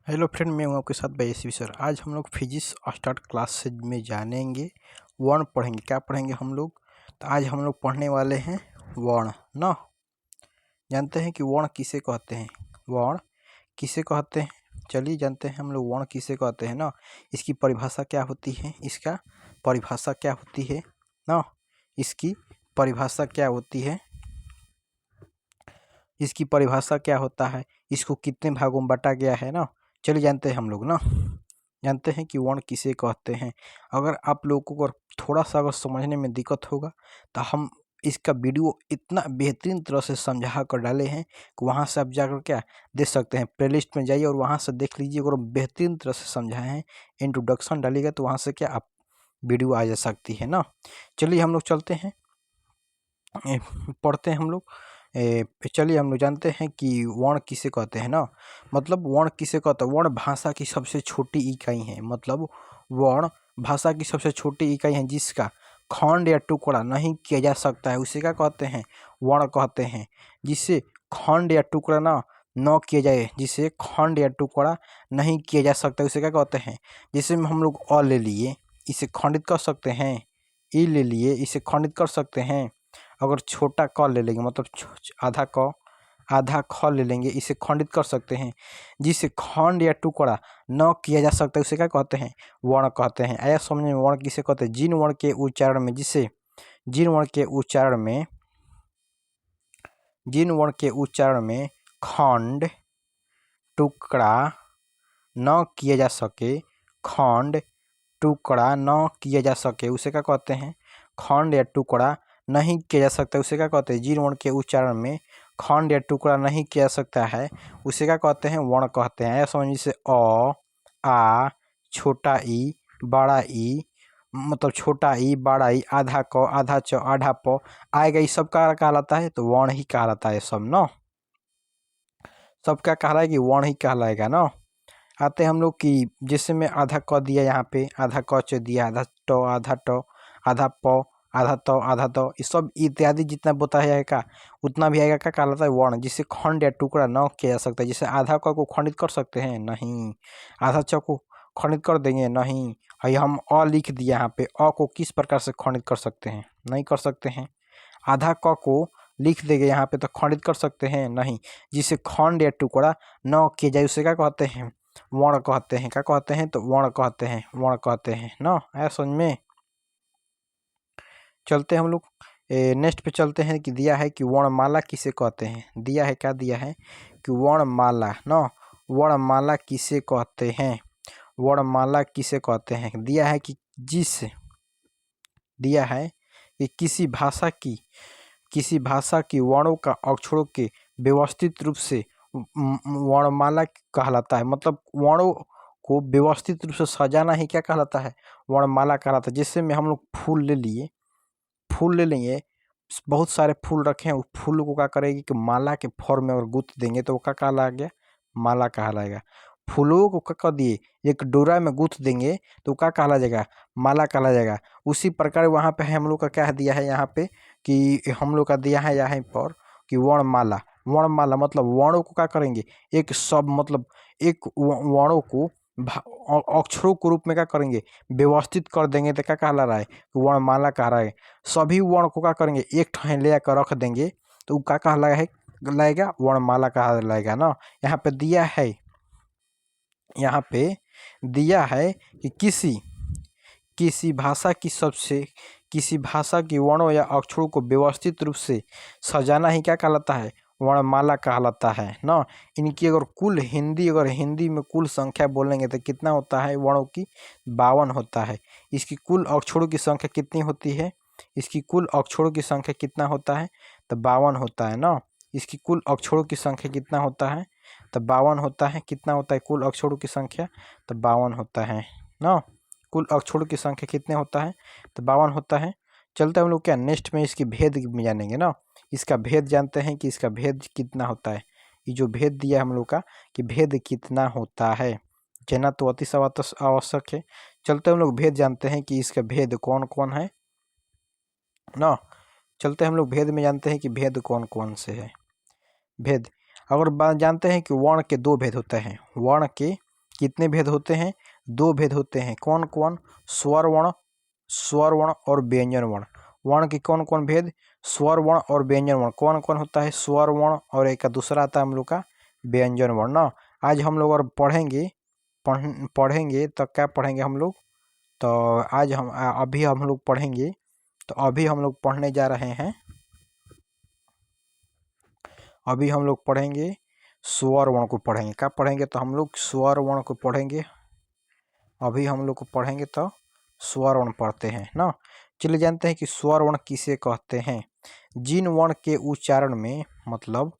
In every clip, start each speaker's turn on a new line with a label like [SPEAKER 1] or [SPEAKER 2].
[SPEAKER 1] Hello friend, मैं हूं आपके साथ यशस्वी सर। आज हम लोग फिजिक्स स्टार्ट क्लास से में जानेंगे, वर्ण पढ़ेंगे। क्या पढ़ेंगे हम लोग? तो आज हम लोग पढ़ने वाले हैं वर्ण ना। जानते हैं कि वर्ण किसे कहते हैं? वर्ण किसे कहते हैं? चलिए जानते हैं हम लोग वर्ण किसे कहते हैं ना। इसकी परिभाषा क्या होती है? इसका परिभाषा क्या होती है ना? इसकी परिभाषा क्या होती है? इसकी परिभाषा क्या होता है? इसको कितने भागों में बांटा गया है ना। चलिए जानते हैं हम लोग ना। जानते हैं कि वर्ण किसे कहते हैं। अगर आप लोगों को थोड़ा सा अगर समझने में दिक्कत होगा तो हम इसका वीडियो इतना बेहतरीन तरह से समझा कर डाले हैं कि वहाँ से आप जाकर क्या देख सकते हैं। प्लेलिस्ट में जाइए और वहाँ से देख लीजिए। और बेहतरीन तरह से समझाए हैं, इंट्रोडक्शन डालिएगा तो वहाँ से क्या आप वीडियो आ जा सकती है ना। चलिए हम लोग चलते हैं, पढ़ते हैं हम लोग। चलिए हम लोग जानते हैं कि वर्ण किसे कहते हैं ना। मतलब वर्ण किसे कहते हैं? वर्ण भाषा की सबसे छोटी इकाई है। मतलब वर्ण भाषा की सबसे छोटी इकाई है जिसका खंड या टुकड़ा नहीं किया जा सकता है, उसे क्या कहते हैं? वर्ण कहते हैं। जिसे खंड या टुकड़ा न किया जाए, जिसे खंड या टुकड़ा नहीं किया जा सकता उसे क्या कहते हैं? जैसे हम लोग अ ले लिए, इसे खंडित कर सकते हैं। ई ले लिए, इसे खंडित कर सकते हैं। अगर छोटा क ले लेंगे मतलब आधा क आधा ख ले लेंगे, इसे खंडित कर सकते हैं। जिसे खंड या टुकड़ा न किया जा सकता है उसे क्या कहते हैं? वर्ण कहते हैं। आया समझ में? वर्ण किसे कहते हैं? जिन वर्ण के उच्चारण में जिन वर्ण के उच्चारण में जिन वर्ण के उच्चारण में खंड टुकड़ा न किया जा सके, खंड टुकड़ा न किया जा सके उसे क्या कहते हैं? खंड या टुकड़ा नहीं किया जा सकता उसे क्या कहते हैं? जिन वर्ण के उच्चारण में खंड या टुकड़ा नहीं किया जा सकता है उसे क्या कहते हैं? वर्ण कहते हैं। आया समझ? जैसे अ, आ, छोटा ई, बड़ा ई, मतलब छोटा ई, बड़ा ई, आधा क, आधा च, आधा प आएगा, ये सब क्या कहलाता है? तो वर्ण ही कहलाता है सब ना। सब क्या कहलाएगी? वर्ण ही कहलाएगा ना। आते हम लोग कि जैसे में आधा क दिया, यहाँ पे आधा क च दिया, आधा ट, आधा प, आधा त, आधा द, ये सब इत्यादि जितना बताया जाएगा उतना भी आएगा। क्या कहलाता है? वर्ण। जिसे खंड या टुकड़ा न किया जा सकता है। जैसे आधा क को खंडित कर सकते हैं? नहीं। आधा च को खंडित कर देंगे? नहीं। है हम अ लिख दिया, यहाँ पे अ को किस प्रकार से खंडित कर सकते हैं? नहीं कर सकते हैं। आधा क को लिख देंगे यहाँ पे तो खंडित कर सकते हैं? नहीं। जिसे खंड या टुकड़ा न किया जाए उसे क्या कहते हैं? वर्ण कहते हैं। क्या कहते हैं? तो वर्ण कहते हैं, वर्ण कहते हैं ना। आया समझ में? चलते हैं हम लोग नेक्स्ट पे चलते हैं कि दिया है कि वर्णमाला किसे कहते हैं। दिया है, क्या दिया है कि वर्णमाला ना, वर्णमाला किसे कहते हैं? वर्णमाला किसे कहते हैं? दिया है कि दिया है कि किसी भाषा की वर्णों का अक्षरों के व्यवस्थित रूप से वर्णमाला कहलाता है। मतलब वर्णों को व्यवस्थित रूप से सजाना ही क्या कहलाता है? वर्णमाला कहलाता है। जैसे में हम लोग फूल ले लिए, फूल ले लेंगे, बहुत सारे फूल रखे हैं, उस फूल को क्या करेगी कि माला के फॉर्म में अगर गुथ देंगे तो वो क्या कहला गया? माला कहलाएगा। फूलों को क्या कर दिए, एक डोरा में गुथ देंगे तो क्या कहला जाएगा? माला कहला जाएगा। उसी प्रकार वहाँ पे हम लोग का क्या दिया है यहाँ पे कि हम लोग का दिया है यहाँ पर कि वर्णमाला। वर्णमाला मतलब वर्णों को क्या करेंगे? एक सब मतलब एक वर्णों को अक्षरों के रूप में क्या करेंगे? व्यवस्थित कर देंगे तो क्या कहला रहा है? वर्णमाला कह रहा है। सभी वर्ण को क्या करेंगे? एक ठान ले आकर रख देंगे तो क्या कहलाएगा? वर्णमाला कहलाएगा ना। यहाँ पे दिया है, यहाँ पे दिया है कि किसी भाषा की वर्णों या अक्षरों को व्यवस्थित रूप से सजाना ही क्या कहलाता है? वर्णमाला कहलाता है ना। इनकी अगर हिंदी में कुल संख्या बोलेंगे तो कितना होता है? वर्णों की 52 होता है। इसकी कुल अक्षरों की संख्या कितनी होती है? इसकी कुल अक्षरों की संख्या कितना होता है? तो 52 होता है ना। इसकी कुल अक्षरों की संख्या कितना होता है? तो 52 होता है। कितना होता है कुल अक्षरों की संख्या? तो 52 होता है ना। कुल अक्षरों की संख्या कितने होता है? तो 52 होता है। चलते हम लोग क्या नेक्स्ट में इसकी भेद में जानेंगे ना। इसका भेद जानते हैं कि इसका भेद कितना होता है। ये जो भेद दिया हम लोग का कि भेद कितना होता है, जानना तो अति आवश्यक है। चलते हम लोग भेद जानते हैं कि इसका भेद कौन कौन है ना। चलते हम लोग भेद में जानते हैं कि भेद कौन कौन से है। भेद अगर जानते हैं कि वर्ण के 2 भेद होते हैं। वर्ण के कितने भेद होते हैं? 2 भेद होते हैं। कौन कौन? स्वर वर्ण, स्वर वर्ण और व्यंजन वर्ण। वर्ण के कौन कौन भेद? स्वर वर्ण और व्यंजन वर्ण। कौन कौन होता है? स्वर वर्ण और एक दूसरा आता है हम लोग का व्यंजन वर्ण ना। आज हम लोग और पढ़ेंगे तो क्या पढ़ेंगे हम लोग? तो आज अभी हम लोग पढ़ेंगे, तो अभी हम लोग पढ़ने जा रहे हैं, अभी हम लोग पढ़ेंगे स्वर वर्ण को पढ़ेंगे। क्या पढ़ेंगे? तो हम लोग स्वर वर्ण को पढ़ेंगे। अभी हम लोग को पढ़ेंगे तो स्वर वर्ण पढ़ते हैं ना। चलिए जानते हैं कि स्वर वर्ण किसे कहते हैं। जिन वर्ण के उच्चारण में मतलब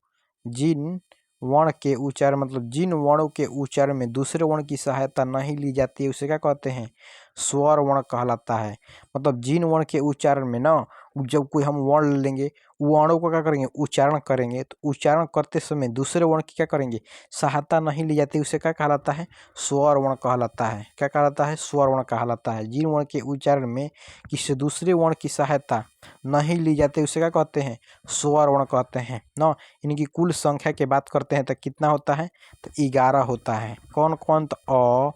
[SPEAKER 1] जिन वर्ण के उच्चारण मतलब जिन वर्णों के उच्चारण में दूसरे वर्ण की सहायता नहीं ली जाती है उसे क्या कहते हैं? स्वर वर्ण कहलाता है। मतलब जिन वर्ण के उच्चारण में ना, जब कोई हम वर्ण ले लेंगे, वर्णों को क्या करेंगे? उच्चारण करेंगे, तो उच्चारण करते समय दूसरे वर्ण की क्या करेंगे? सहायता नहीं ली जाती, उसे क्या कहलाता है? स्वर वर्ण कहलाता है। क्या कहलाता है? स्वर वर्ण कहलाता है। जिन वर्ण के उच्चारण में किसी दूसरे वर्ण की सहायता नहीं ली जाती उसे क्या कहते हैं? स्वर वर्ण कहते हैं ना। इनकी कुल संख्या की बात करते हैं तो कितना होता है? तो 11 होता है। कौन कौन? तो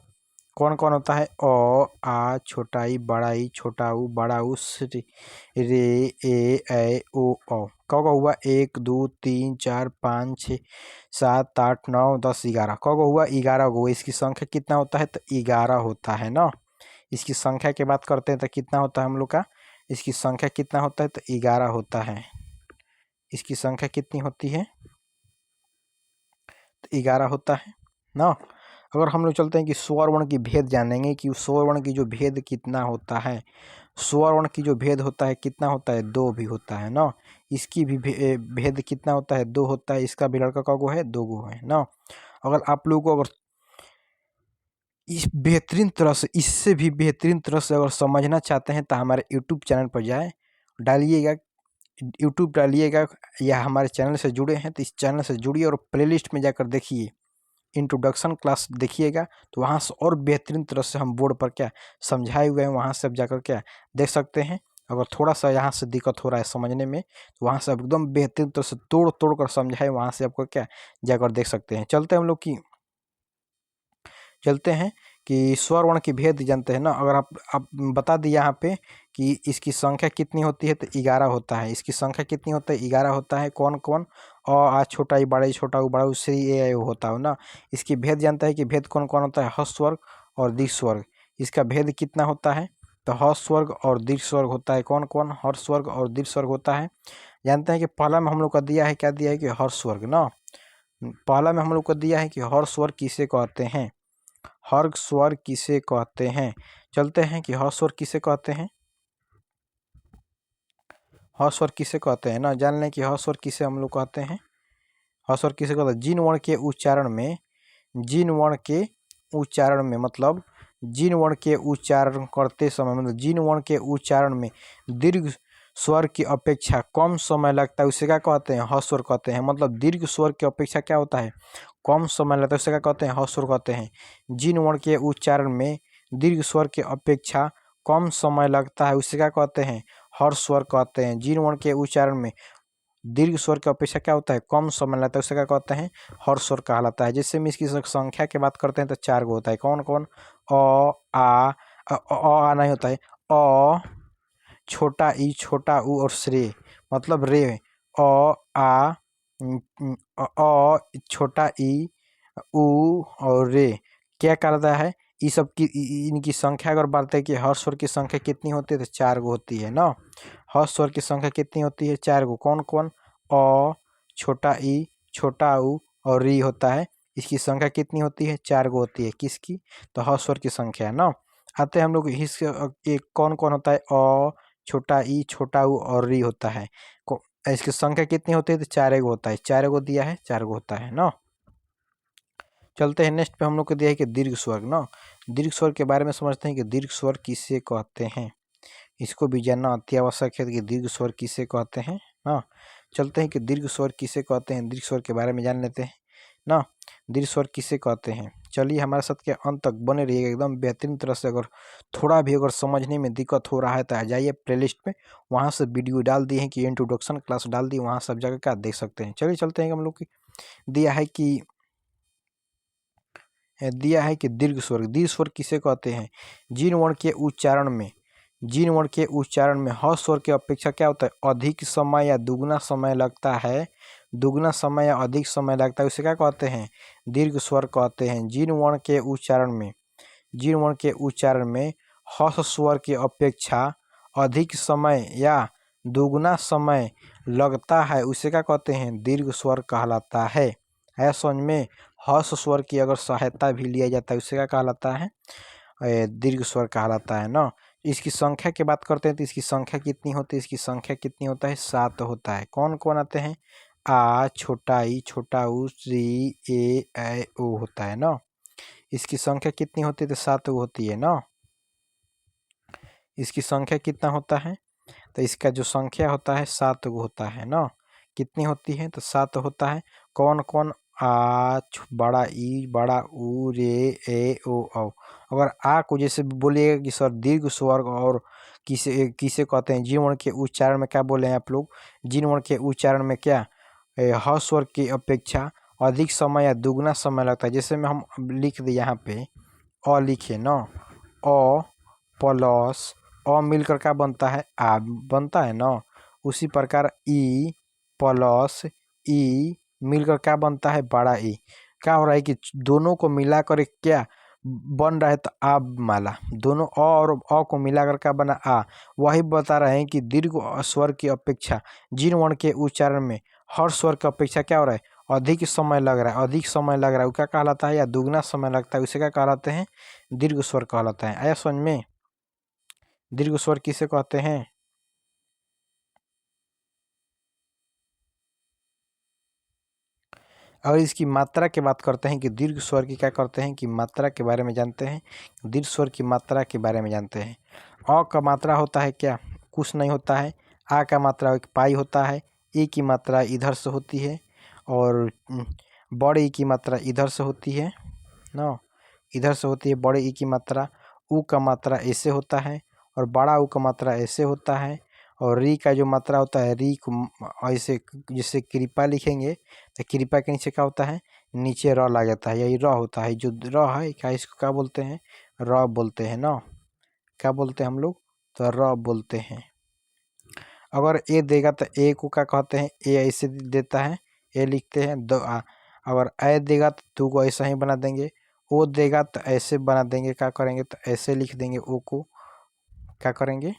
[SPEAKER 1] कौन कौन होता है? आ, छोटा ई, बड़ा ई, छोटा ऊ, बड़ा ऊ, रे, ए, ओ, औ। कब हुआ? 1 2 3 4 5 6 7 8 9 10 11। कब हुआ? 11 गो। इसकी संख्या कितना होता है? तो 11 होता है ना। इसकी संख्या की बात करते हैं तो कितना होता है हम लोग का? इसकी संख्या कितना होता है? तो 11 होता है। इसकी संख्या कितनी होती है? तो 11 होता है ना। अगर हम लोग चलते हैं कि स्वर वर्ण की भेद जानेंगे कि स्वर वर्ण की जो भेद कितना होता है। स्वर वर्ण की जो भेद होता है कितना होता है? 2 भी होता है ना। इसकी भी भेद कितना होता है? 2 होता है। इसका भी लड़का का गो है? 2 गो है ना। अगर आप लोगों को अगर इस बेहतरीन तरह से, इससे भी बेहतरीन तरह से अगर समझना चाहते हैं तो हमारे यूट्यूब चैनल पर जाए, डालिएगा, यूट्यूब डालिएगा या हमारे चैनल से जुड़े हैं तो इस चैनल से जुड़िए और प्लेलिस्ट में जाकर देखिए, इंट्रोडक्शन क्लास देखिएगा, तो वहाँ से और बेहतरीन तरह से हम बोर्ड पर क्या समझाए हुए हैं, वहाँ से आप जाकर क्या देख सकते हैं। अगर थोड़ा सा यहाँ से दिक्कत हो रहा है समझने में तो वहाँ से आप एकदम बेहतरीन तरह से तोड़ तोड़ कर समझाए, वहाँ से आपको क्या जाकर देख सकते हैं। चलते हैं कि स्वर वर्ण की भेद जानते हैं ना। अगर आप बता दिए यहाँ पे कि इसकी संख्या कितनी होती है तो 11 होता है। इसकी संख्या कितनी होता है? 11 होता है। कौन कौन? आ, छोटा ई, बड़ा ई, छोटा ऊ, बड़ा ऊ, श्री, ए, ओ होता है ना। इसकी भेद जानता है कि भेद कौन कौन होता है? ह्रस्व वर्ग और दीर्घ वर्ग। इसका भेद कितना होता है? तो ह्रस्व वर्ग और दीर्घ वर्ग होता है। कौन कौन? ह्रस्व वर्ग और दीर्घ वर्ग होता है। जानते हैं कि पहला में हम लोग का दिया है, क्या दिया है? कि ह्रस्व वर्ग ना। पहला में हम लोग को दिया है कि ह्रस्व वर्ग किसे कहते हैं? हर्ष स्वर किसे कहते हैं? चलते हैं कि हर्ष स्वर किसे कहते हैं। हर्ष स्वर किसे कहते हैं ना, जान लें कि हर्ष स्वर किसे हम लोग कहते हैं। हर्ष स्वर किसे कहते हैं? जिन वर्ण के उच्चारण में, जिन वर्ण के उच्चारण में मतलब जिन वर्ण के उच्चारण करते समय मतलब जिन वर्ण के उच्चारण में दीर्घ स्वर की अपेक्षा कम समय लगता है उसे क्या कहते हैं? हर्ष स्वर कहते हैं। मतलब दीर्घ स्वर की अपेक्षा क्या होता है? कम समय लगता है, उसे क्या कहते हैं? ह्रस्व स्वर कहते हैं। जिन वर्ण के उच्चारण में दीर्घ स्वर की अपेक्षा कम समय लगता है उसे क्या कहते हैं? ह्रस्व स्वर कहते हैं। जिन वर्ण के उच्चारण में दीर्घ स्वर की अपेक्षा क्या होता है? कम समय लगता है, उसे क्या कहते हैं? ह्रस्व स्वर कहलाता है। जैसे में इसकी संख्या की बात करते हैं तो 4 गो होता है। कौन कौन? आ नहीं होता है। छोटा ई, छोटा ऊ और श्रे मतलब रे। आ, छोटा ई, ऊ और रे क्या कहता है? ये सब की इनकी संख्या अगर बात है कि हर्ष स्वर की संख्या कितनी होती है तो 4 गो होती है ना। हर्ष स्वर की संख्या कितनी होती है? 4 गो। कौन कौन? छोटा ई, छोटा ऊ और री होता है। इसकी संख्या कितनी होती है? 4 गो होती है। किसकी? तो हर्ष स्वर की संख्या ना। आते हैं हम लोग एक कौन कौन होता है? छोटा ई, छोटा ऊ और री होता है। इसकी संख्या कितनी होती है? तो 4 गो होता है। 4 गो दिया है, 4 गो होता है ना। चलते हैं नेक्स्ट पे, हम लोग को दिया है कि दीर्घ स्वर ना। दीर्घ स्वर के बारे में समझते हैं कि दीर्घ स्वर किसे कहते हैं। इसको भी जानना अति आवश्यक है कि दीर्घ स्वर किसे कहते हैं ना। चलते हैं कि दीर्घ स्वर किसे कहते हैं, दीर्घ स्वर के बारे में जान लेते हैं ना। दीर्घ स्वर किसे कहते हैं? चलिए हमारे साथ के अंत तक बने रहिएगा एकदम बेहतरीन तरह से। अगर थोड़ा भी अगर समझने में दिक्कत हो रहा है तो आ जाइए प्लेलिस्ट में, वहाँ से वीडियो डाल दिए हैं कि इंट्रोडक्शन क्लास डाल दी, वहाँ सब जगह क्या देख सकते हैं। चलिए चलते हैं हम लोग की दिया है कि दिया है कि दीर्घ स्वर किसे कहते हैं? जीन वर्ण के उच्चारण में ह स्वर की अपेक्षा क्या होता है? अधिक समय या दुगुना समय लगता है, दुगुना समय या अधिक समय लगता है, उसे क्या कहते हैं? दीर्घ स्वर कहते हैं। जीन वर्ण के उच्चारण में ह स्वर की अपेक्षा अधिक समय या दुगुना समय लगता है, उसे क्या कहते हैं? दीर्घ स्वर कहलाता है। समझ में? ह स्वर की अगर सहायता भी लिया जाता है, उसे क्या कहलाता है? दीर्घ स्वर कहलाता है ना। इसकी संख्या की बात करते हैं तो इसकी संख्या कितनी होती है? इसकी संख्या कितनी होता है? 7 होता है। कौन कौन आते हैं? आ, छोटा ई, छोटा ऊ, री, ए, ऐ, ओ होता है ना। इसकी संख्या कितनी होती है? तो 7 होती है ना। इसकी संख्या कितना होता है? तो इसका जो संख्या होता है 7 होता है ना। कितनी होती है? तो 7 होता है। कौन कौन? आ, बड़ा ई, बड़ा ऊ, रे, ए, ओ, औ। अगर आ को जैसे बोलिएगा कि सर दीर्घ स्वर और किसे किसे कहते हैं? जीन वर्ण के उच्चारण में क्या बोले हैं आप लोग? जीन वर्ण के उच्चारण में क्या ह स्वर की अपेक्षा अधिक समय या दुगुना समय लगता है। जैसे में हम लिख दे यहाँ पे अ लिखे न, अ प्लस अ मिलकर क्या बनता है? आ बनता है ना। उसी प्रकार ई प्लस ई मिलकर क्या बनता है? बड़ा ई। क्या हो रहा है कि दोनों को मिलाकर एक क्या बन रहा है? तो आ माला। दोनों अ और अ को मिलाकर क्या बना? आ। वही बता रहे हैं कि दीर्घ स्वर की अपेक्षा जीन वर्ण के उच्चारण में हर स्वर की अपेक्षा क्या हो रहा है? अधिक समय लग रहा है, अधिक समय लग रहा है, वो क्या कहलाता है? या दुगना समय लगता है, उसे क्या कहलाते हैं? दीर्घ स्वर कहलाता है। आया समझ में? दीर्घ स्वर किसे कहते हैं? और इसकी मात्रा की बात करते हैं कि दीर्घ स्वर की क्या करते हैं कि मात्रा के बारे में जानते हैं। दीर्घ स्वर की मात्रा के बारे में जानते हैं। अ का मात्रा होता है क्या? कुछ नहीं होता है। आ का मात्रा एक पाई होता है। ई की मात्रा इधर से होती है और बड़े ई की मात्रा इधर से होती है ना, इधर से होती है बड़े ई की मात्रा। ऊ का मात्रा ऐसे होता है और बड़ा ऊ का मात्रा ऐसे होता है। और री का जो मात्रा होता है, री को ऐसे जैसे कृपा लिखेंगे तो कृपा के नीचे क्या होता है? नीचे र लग जाता है, यही र होता है। जो र है क्या, इसको क्या बोलते हैं? र बोलते हैं ना। क्या बोलते हैं हम लोग? तो र बोलते हैं। अगर ए देगा तो ए को क्या कहते हैं? ए ऐसे देता है, ए लिखते हैं दो। अगर ए देगा तो तू को ऐसा ही बना देंगे। ओ देगा तो ऐसे बना देंगे। क्या करेंगे? तो ऐसे लिख देंगे। ओ को क्या करेंगे?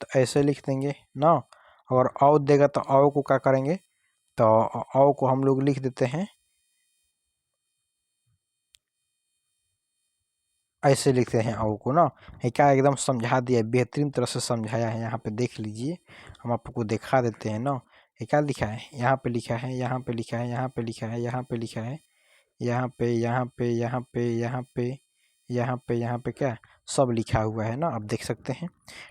[SPEAKER 1] तो ऐसे लिख देंगे ना। अगर औ देगा तो औ को क्या करेंगे? तो औ को हम लोग लिख देते हैं, ऐसे लिखते हैं औ को ना। ये क्या एकदम समझा दिया, बेहतरीन तरह से समझाया है। यहाँ पे देख लीजिए, हम आपको दिखा देते हैं ना। ये क्या लिखा है? यहाँ पे लिखा है, यहाँ पे लिखा है, यहाँ पे लिखा है, यहाँ पे लिखा है, यहाँ पे, यहाँ पे, यहाँ पे, यहाँ पे, यहाँ पे, यहाँ पे क्या सब लिखा हुआ है ना, आप देख सकते हैं।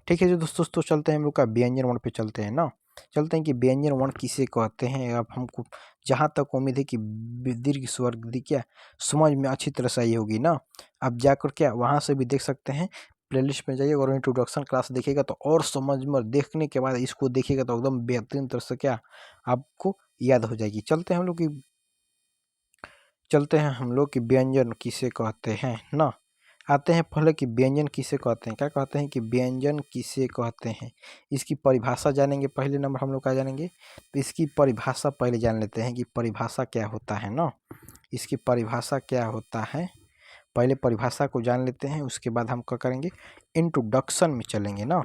[SPEAKER 1] ठीक है जो दोस्तों चलते हैं हम लोग का व्यंजन वर्ण पे चलते हैं ना। चलते हैं कि व्यंजन वर्ण किसे कहते हैं। अब हमको जहाँ तक उम्मीद है कि दीर्घ स्वर क्या समझ में अच्छी तरह से आई होगी ना। अब जाकर क्या वहाँ से भी देख सकते हैं, प्लेलिस्ट में जाइए और इंट्रोडक्शन क्लास देखिएगा तो और समझ में, देखने के बाद इसको देखिएगा तो एकदम बेहतरीन तरह से क्या आपको याद हो जाएगी। चलते हैं हम लोग कि व्यंजन किसे कहते हैं ना। आते हैं पहले कि व्यंजन किसे कहते हैं। क्या कहते हैं कि व्यंजन किसे कहते हैं, इसकी परिभाषा जानेंगे। पहले नंबर हम लोग क्या जानेंगे? तो इसकी परिभाषा पहले जान लेते हैं कि परिभाषा क्या होता है ना। इसकी परिभाषा क्या होता है, पहले परिभाषा को जान लेते हैं, उसके बाद हम क्या करेंगे? इंट्रोडक्शन में चलेंगे ना।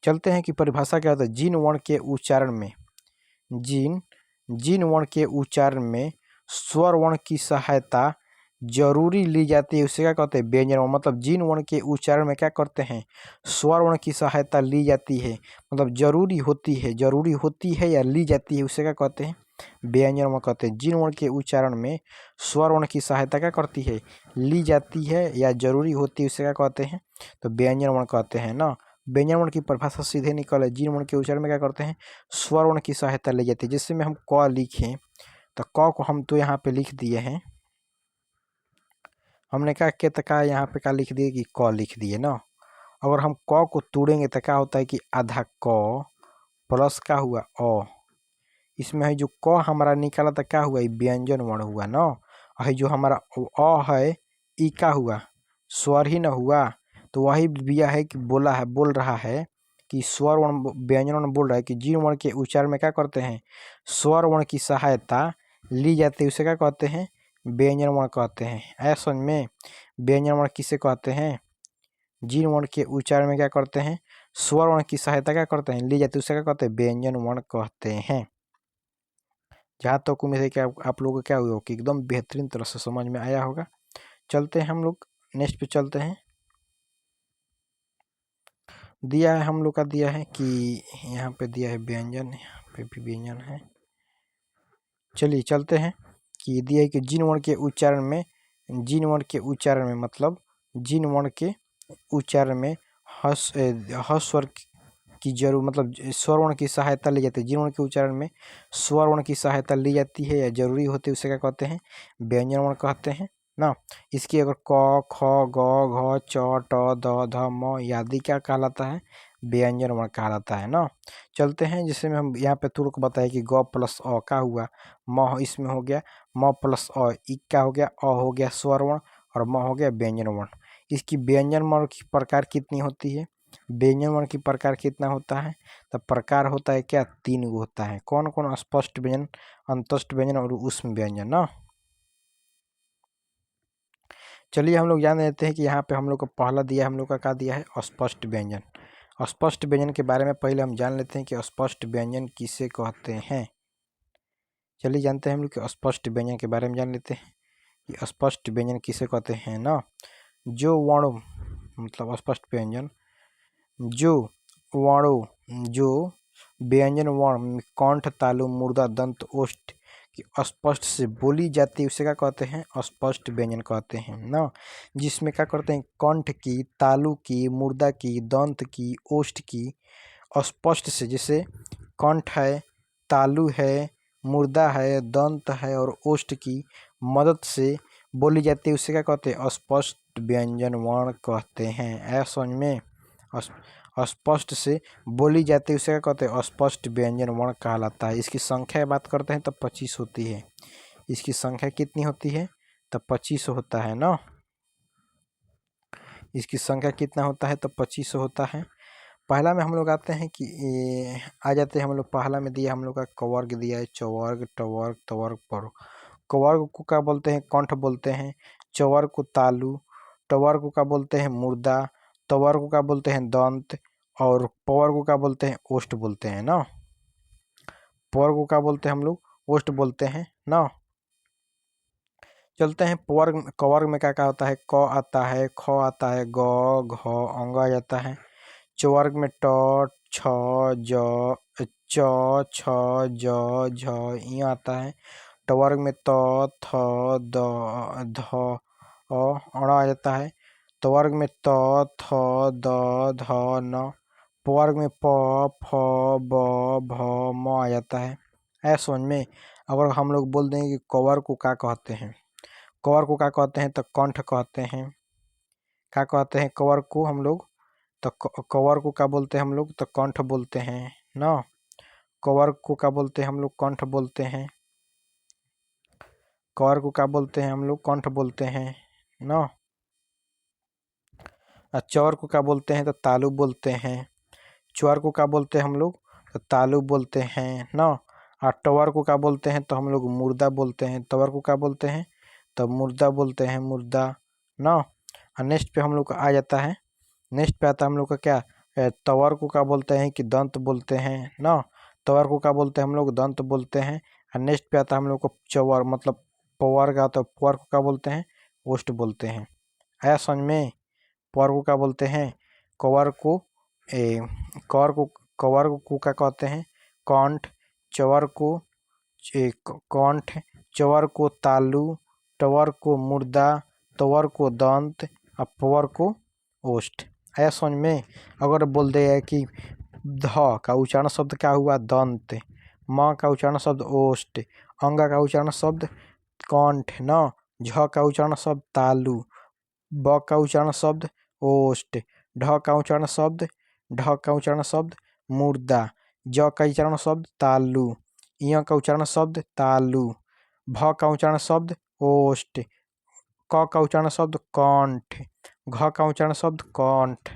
[SPEAKER 1] चलते हैं कि परिभाषा क्या होता है। जीन वर्ण के उच्चारण में जीन वर्ण के उच्चारण में स्वर वर्ण की सहायता जरूरी ली जाती है, उसे क्या कहते हैं? व्यंजन वर्ण। मतलब जीन वर्ण के उच्चारण में क्या करते हैं? स्वर वर्ण की सहायता ली जाती है, मतलब जरूरी होती है या ली जाती है, उसे क्या कहते हैं? व्यंजन वर्ण कहते हैं। जीन वर्ण के उच्चारण में स्वर वर्ण की सहायता क्या करती है? ली जाती है या जरूरी होती है, उसे क्या कहते हैं? तो व्यंजन वर्ण कहते हैं ना। व्यंजन वर्ण की परिभाषा सीधे निकल है। जीन वर्ण के उच्चारण में क्या करते हैं? स्वर वर्ण की सहायता ली जाती है। जैसे में हम क लिखें तो क को हम तो यहाँ पे लिख दिए हैं, हमने क्या किया? तो क्या यहाँ पे क्या लिख दिए कि क लिख दिए ना। अगर हम क को तोड़ेंगे तो क्या होता है कि आधा क प्लस क्या हुआ? अ। इसमें है जो क हमारा निकाला था क्या हुआ? व्यंजन वर्ण हुआ ना। और जो हमारा अ है ई का हुआ, स्वर ही न हुआ। तो वही दिया है कि बोल रहा है कि स्वर वर्ण व्यंजन वर्ण बोल रहा है कि जिन वर्ण के उच्चारण में क्या करते हैं, स्वर वर्ण की सहायता ली जाती है, उसे क्या कहते हैं, व्यंजन वर्ण कहते हैं। ऐसा समझ में, व्यंजन वर्ण किसे कहते हैं, जिन वर्ण के उच्चारण में क्या करते हैं, स्वर वर्ण की सहायता क्या करते हैं, ली जाती है, उसे क्या कहते हैं, व्यंजन वर्ण कहते हैं। जहाँ तक उम्मीद है कि आप लोगों को क्या हुआ कि एकदम बेहतरीन तरह से समझ में आया होगा। चलते हैं हम लोग नेक्स्ट पे चलते हैं। दिया है हम लोग का, दिया है कि यहाँ पे दिया है व्यंजन, यहाँ पे भी व्यंजन है। चलिए चलते हैं कि दिया है कि जिन वर्ण के उच्चारण में, जिन वर्ण के उच्चारण में मतलब जिन वर्ण के उच्चारण में हस स्वर की जरूर मतलब स्वर वर्ण की सहायता ली जाती है, जिन वर्ण के उच्चारण में स्वर वर्ण की सहायता ली जाती है या जरूरी होती है, उसे क्या कहते हैं, व्यंजन वर्ण कहते हैं ना। इसकी अगर क ख ग घ च ट द ध म आदि क्या कहलाता है, व्यंजन वर्ण कहलाता है ना। चलते हैं, जिसमें हम यहाँ पे तुरंत बताए कि ग प्लस अ का हुआ, म इसमें हो गया, म प्लस अ ई का हो गया, अ हो गया स्वर वर्ण और म हो गया व्यंजन वर्ण। इसकी व्यंजन वर्ण की प्रकार कितनी होती है, व्यंजन वर्ण की प्रकार कितना होता है, तो प्रकार होता है क्या, 3 गो होता है। कौन कौन, स्पष्ट व्यंजन, अंतस्थ व्यंजन और ऊष्म व्यंजन ना। चलिए हम लोग जान लेते हैं कि यहाँ पे हम लोग को पहला दिया, हम लोग का क्या दिया है, अस्पष्ट व्यंजन। अस्पष्ट व्यंजन के बारे में पहले हम जान लेते हैं कि अस्पष्ट व्यंजन किसे कहते हैं। चलिए जानते हैं हम लोग कि अस्पष्ट व्यंजन के बारे में जान लेते हैं कि अस्पष्ट व्यंजन किसे कहते हैं ना। जो वर्ण मतलब अस्पष्ट व्यंजन, जो वर्णों जो व्यंजन वर्ण कंठ तालु मूर्धा दंत ओष्ठ की स्पष्ट से बोली जाती है, उसे क्या कहते हैं, अस्पष्ट व्यंजन कहते हैं ना। जिसमें क्या करते हैं, कंठ की, तालु की, मूर्धा की, दंत की, ओष्ठ की स्पष्ट से, जैसे कंठ है, तालु है, मूर्धा है, दंत है और ओष्ठ की मदद से बोली जाती है, उसे क्या कहते हैं, अस्पष्ट व्यंजन वर्ण कहते हैं। ऐसा समझ में, अस्पष्ट से बोली जाती है उसे क्या कहते हैं, अस्पष्ट व्यंजन वर्ण कहलाता है। इसकी संख्या की बात करते हैं तो 25 होती है। इसकी संख्या कितनी होती है, तो 25 होता है ना। इसकी संख्या कितना होता है, तो 25 होता है। पहला में हम लोग आते हैं कि आ जाते हैं हम लोग, पहला में दिया हम लोग का कवर्ग दिया है, चवर्ग टवर्ग तवर्ग पर। कवर्ग को क्या बोलते हैं, कंठ बोलते हैं। चवर्ग को तालु, टवर्ग को क्या बोलते हैं, मूर्धा, तवर्ग को क्या बोलते हैं, दंत और पवर्ग को क्या बोलते हैं, ओष्ठ बोलते हैं ना। पवर्ग को क्या बोलते हैं हम लोग, ओष्ठ बोलते हैं ना। चलते हैं पवर्ग, कवर्ग में क्या क्या होता है, क आता है, ख आता है, ग घ अंग आ जाता है। चवर्ग में ट छ ज च छ ज झ ई आता है। टवर्ग में त थ द ध अण आ जाता है। तवर्ग में त थ द ध न। पवर्ग में प फ ब भ म आ जाता है। ऐसा समझ में। अगर हम लोग बोल देंगे कि कवर्ग को क्या कहते हैं, कवर्ग को क्या कहते हैं, तो कंठ कहते हैं। क्या कहते हैं कवर्ग को हम लोग, तो कवर्ग को क्या बोलते हैं हम लोग, तो कंठ बोलते हैं ना। कवर्ग को क्या बोलते हैं हम लोग, कंठ बोलते हैं। कवर्ग को क्या बोलते हैं हम लोग, कंठ बोलते हैं ना। चौर को क्या बोलते हैं, तो तालु बोलते हैं। चौर को क्या बोलते हैं हम लोग, तो तालु बोलते हैं ना। और टवर को क्या बोलते हैं, तो हम लोग मुर्दा बोलते हैं। तवर को क्या बोलते हैं, तो मुर्दा बोलते हैं, मुर्दा ना। और नेक्स्ट पे हम लोग का आ जाता है, नेक्स्ट पे आता है हम लोग का क्या, तवर को क्या बोलते हैं कि दंत बोलते हैं ना। तवर को क्या बोलते हैं हम लोग, दंत बोलते हैं। और नेक्स्ट पे आता है हम लोग को चवर मतलब पवर का, तो पवर को क्या बोलते हैं, ओष्ठ बोलते हैं। आया समझ में। पवर को क्या बोलते हैं, कवर को कवर को, कवर को क्या कहते हैं, कंठ। चवर को कंठ, चवर को तालु, टवर को मुर्दा, तवर को दंत और पवर को ओष्ठ। ऐसा समझ में। अगर बोल दे कि ध का उच्चारण शब्द क्या हुआ, दंत। म का उच्चारण शब्द ओष्ठ। अंग का उच्चारण शब्द कंठ न। झ का उच्चारण शब्द तालु। ब का उच्चारण शब्द ओष्ठ। ढ का उच्चारण शब्द, ढ का उच्चारण शब्द मुर्दा। ज का उच्चारण शब्द तालु। य का उच्चारण शब्द तालु। भ का उच्चारण शब्द ओस्ट। क का उच्चारण शब्द कंठ। घ का उच्चारण शब्द कंठ।